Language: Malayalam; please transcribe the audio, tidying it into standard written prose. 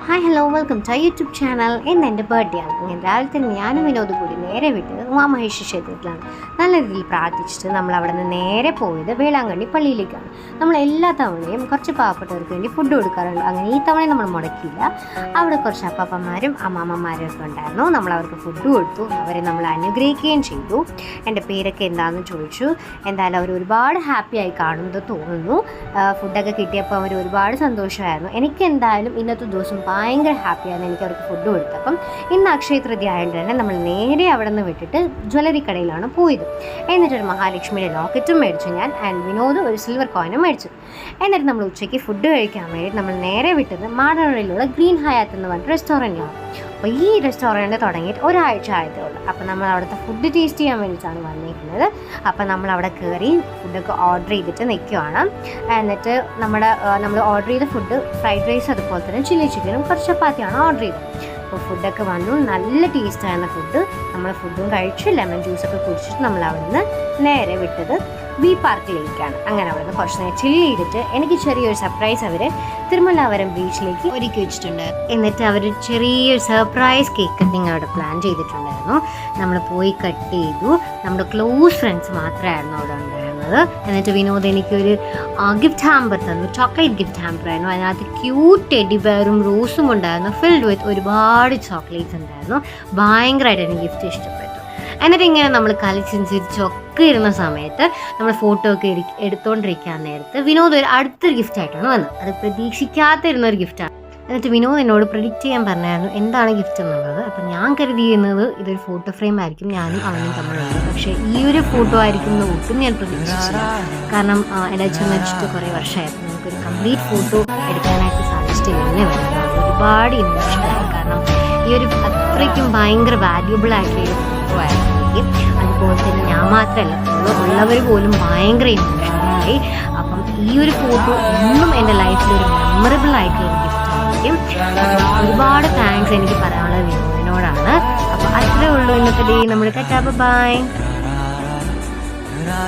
Hi hello welcome to YouTube channel. ഇന്ന് എൻ്റെ ബർത്ത്ഡേ ആണ്. ഞാൻ രാവിലെ തന്നെ ഞാനും വിനോദം കൂടി നേരെ വിട്ടത് ഉമാമഹേശ്വരി ക്ഷേത്രത്തിലാണ്. നല്ല രീതിയിൽ പ്രാർത്ഥിച്ചിട്ട് നമ്മൾ അവിടെ നിന്ന് നേരെ പോയത് വേളാങ്കണ്ണി പള്ളിയിലേക്കാണ്. നമ്മൾ എല്ലാ തവണയും കുറച്ച് പാവപ്പെട്ടവർക്ക് വേണ്ടി ഫുഡ് കൊടുക്കാറുണ്ട്. അങ്ങനെ ഈ തവണയും നമ്മൾ മുടക്കിയില്ല. അവിടെ കുറച്ച് അപ്പാപ്പന്മാരും അമ്മാമ്മമാരും ഒക്കെ ഉണ്ടായിരുന്നു. നമ്മൾ അവർക്ക് ഫുഡ് കൊടുത്തു. അവരെ നമ്മൾ അനുഗ്രഹിക്കുകയും ചെയ്തു. എൻ്റെ പേരൊക്കെ എന്താണെന്ന് ചോദിച്ചു. എന്തായാലും അവർ ഒരുപാട് ഹാപ്പിയായി കാണുന്നത് തോന്നുന്നു. ഫുഡൊക്കെ കിട്ടിയപ്പോൾ അവർ ഒരുപാട് സന്തോഷമായിരുന്നു. എനിക്ക് എന്തായാലും ഇന്നത്തെ ദിവസം ഭയങ്കര ഹാപ്പിയാണ്. എനിക്ക് അവർക്ക് ഫുഡ് കൊടുത്തപ്പം ഇന്ന് അക്ഷയ തൃതീയ ആയതുകൊണ്ട് തന്നെ നമ്മൾ നേരെ അവിടെ നിന്ന് വിട്ടിട്ട് ജ്വല്ലറി കടയിലാണ് പോയത്. എന്നിട്ടൊരു മഹാലക്ഷ്മിയുടെ ലോക്കറ്റും മേടിച്ചു ഞാൻ. ആൻഡ് വിനോദ് ഒരു സിൽവർ കോയിനും മേടിച്ചു. എന്നിട്ട് നമ്മൾ ഉച്ചയ്ക്ക് ഫുഡ് കഴിക്കാൻ വേണ്ടി നമ്മൾ നേരെ വിട്ടത് മാടനടയിലുള്ള ഗ്രീൻ ഹയാത്ത് എന്ന് പറഞ്ഞ റെസ്റ്റോറൻറ്റിലാണ്. അപ്പോൾ ഈ റെസ്റ്റോറൻറ്റ് തുടങ്ങിയിട്ട് ഒരാഴ്ച ആയതേ ഉള്ളൂ. അപ്പോൾ നമ്മൾ അവിടുത്തെ ഫുഡ് ടേസ്റ്റ് ചെയ്യാൻ വേണ്ടിയിട്ടാണ് വന്നിരിക്കുന്നത്. അപ്പോൾ നമ്മൾ അവിടെ കയറി ഫുഡൊക്കെ ഓർഡർ ചെയ്തിട്ട് നിൽക്കുകയാണ്. എന്നിട്ട് നമ്മൾ ഓർഡർ ചെയ്ത ഫുഡ് ഫ്രൈഡ് റൈസ്, അതുപോലെ തന്നെ ചില്ലി ചിക്കനും കുറച്ച് ചപ്പാത്തിയാണ് ഓർഡർ ചെയ്തത്. അപ്പോൾ ഫുഡൊക്കെ വന്നു. നല്ല ടേസ്റ്റായിരുന്ന ഫുഡ്. നമ്മൾ ഫുഡും കഴിച്ച് ലെമൺ ജ്യൂസൊക്കെ കുടിച്ചിട്ട് നമ്മൾ അവിടെ നിന്ന് നേരെ വിട്ടത് ബി പാർക്കിലേക്കാണ്. അങ്ങനെ അവിടെ നിന്ന് കുറച്ച് നേരം ചില്ല് ചെയ്തിട്ട് എനിക്ക് ചെറിയൊരു സർപ്രൈസ് അവർ തിരുമലാവരം ബീച്ചിലേക്ക് ഒരുക്കി വെച്ചിട്ടുണ്ട്. എന്നിട്ട് അവർ ചെറിയൊരു സർപ്രൈസ് കേക്ക് കട്ടിങ് അവിടെ പ്ലാൻ ചെയ്തിട്ടുണ്ടായിരുന്നു. നമ്മൾ പോയി കട്ട് ചെയ്തു. നമ്മുടെ ക്ലോസ് ഫ്രണ്ട്സ് മാത്രമായിരുന്നു അവിടെ ഉണ്ടായിരുന്നത്. എന്നിട്ട് വിനോദ് എനിക്കൊരു ഗിഫ്റ്റ് ഹാമ്പർ തന്നു. ചോക്ലേറ്റ് ഗിഫ്റ്റ് ഹാമ്പർ ആയിരുന്നു. അതിനകത്ത് ക്യൂട്ട് ടെഡി ബെയറും റോസും ഉണ്ടായിരുന്നു. ഫിൽഡ് വിത്ത് ഒരുപാട് ചോക്ലേറ്റ്സ് ഉണ്ടായിരുന്നു. ഭയങ്കരമായിട്ട് എനിക്ക് ഗിഫ്റ്റ് ഇഷ്ടപ്പെട്ടു. എന്നിട്ട് ഇങ്ങനെ നമ്മൾ കളിച്ചിരിച്ചൊക്കെ ഇരുന്ന സമയത്ത് നമ്മൾ ഫോട്ടോ ഒക്കെ എടുത്തുകൊണ്ടിരിക്കാൻ നേരത്ത് വിനോദ് അടുത്തൊരു ഗിഫ്റ്റായിട്ടാണ് വന്നത്. അത് പ്രതീക്ഷിക്കാത്തിരുന്നൊരു ഗിഫ്റ്റാണ്. എന്നിട്ട് വിനോദ് എന്നോട് പ്രെഡിക്റ്റ് ചെയ്യാൻ പറഞ്ഞായിരുന്നു എന്താണ് ഗിഫ്റ്റ് എന്നുള്ളത്. അപ്പം ഞാൻ കരുതിയിരുന്നത് ഇതൊരു ഫോട്ടോ ഫ്രെയിം ആയിരിക്കും, ഞാനും അവനും തമ്മിലുള്ളത്. പക്ഷേ ഈ ഒരു ഫോട്ടോ ആയിരിക്കും എന്ന് ഒട്ടും ഞാൻ പ്രതീക്ഷിച്ചില്ല. കാരണം എൻ്റെ അച്ഛൻ മരിച്ചിട്ട് കുറേ വർഷമായിരുന്നു. നമുക്കൊരു കംപ്ലീറ്റ് ഫോട്ടോ എടുക്കാനായിട്ട് സാധിച്ചിട്ടില്ല. ഒരുപാട് ഇമോഷണലായി. കാരണം ഈ ഒരു അത്രയ്ക്കും ഭയങ്കര വാല്യുബിൾ ആയിട്ടുള്ള ഫോട്ടോ ആയിരുന്നു. അതുപോലെ തന്നെ ഞാൻ മാത്രമല്ല, ഉള്ളവർ പോലും ഭയങ്കര ഇമോഷണലായി. അപ്പം ഈ ഒരു ഫോട്ടോ ഇന്നും എൻ്റെ ലൈഫിൽ ഒരു മെമ്മറബിൾ ആയിട്ടുള്ള ഗിഫ്റ്റ് ആയിരിക്കും. ഒരുപാട് താങ്ക്സ് എനിക്ക് പറയാനുള്ളത് വിനോദിനോടാണ്. അപ്പോൾ അത്രേ ഉള്ളൂ ഇന്നത്തെ ഡേ. നമ്മൾ ബൈ.